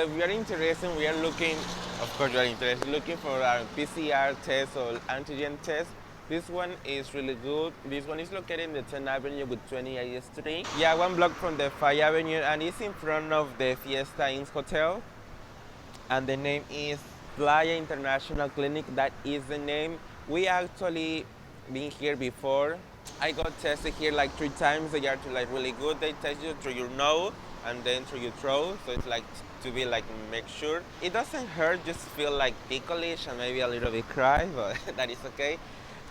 if you're interested, we are looking, of course you are interested, looking for a PCR test or antigen test. This one is really good. This one is located in the 10th Avenue with 28th Street. Yeah, one block from the 5th Avenue, and it's in front of the Fiesta Inns Hotel. And the name is Playa International Clinic. That is the name. We actually been here before. I got tested here like 3 times. They are like really good. They test you through your nose and then through your throat. So it's like to be like make sure. It doesn't hurt, just feel like ticklish and maybe a little bit cry, but that is okay.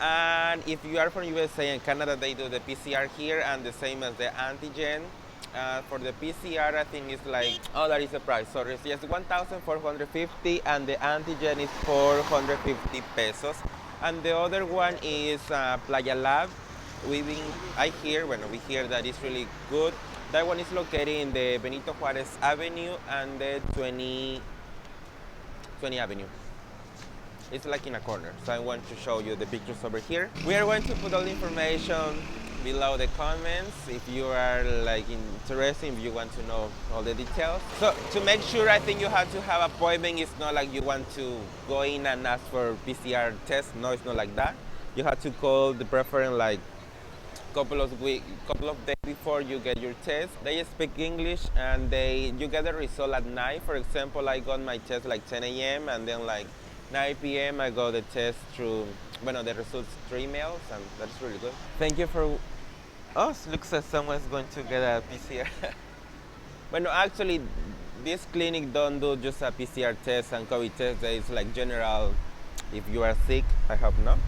And if you are from USA and Canada, they do the PCR here and the same as the antigen. For the PCR, I think it's like, oh, that is the price. Sorry, yes, 1,450, and the antigen is 450 pesos. And the other one is PlayaLab. I hear, we hear that it's really good. That one is located in the Benito Juarez Avenue and the 20 Avenue. It's like in a corner, so I want to show you the pictures over here. We are going to put all the information below the comments if you are like interested, if you want to know all the details. So to make sure, I think you have to have appointment. It's not like you want to go in and ask for PCR test. No, it's not like that. You have to call the preference like couple of days before you get your test. They speak English and you get the result at night. For example, I got my test like 10 a.m. and then like 9 p.m. I got the test through, the results through emails, and that's really good. Thank you for, looks like someone's going to get a PCR. Actually, this clinic don't do just a PCR test and COVID test. It's like general, if you are sick, I hope not.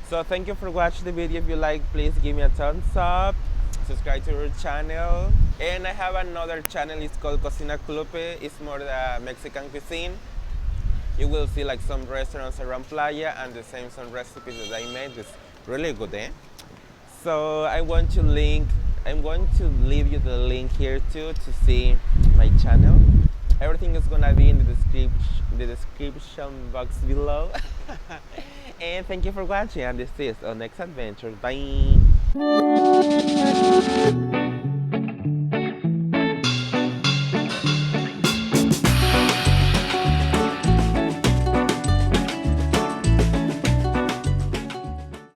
So thank you for watching the video. If you like, please give me a thumbs up. Subscribe to our channel. And I have another channel, it's called Cocina Club. It's more the Mexican cuisine. You will see like some restaurants around Playa and the same some recipes that I made. It's really good, eh? So I'm going to leave you the link here too to see my channel. Everything is gonna be in the description box below. And thank you for watching, and this is our next adventure. Bye.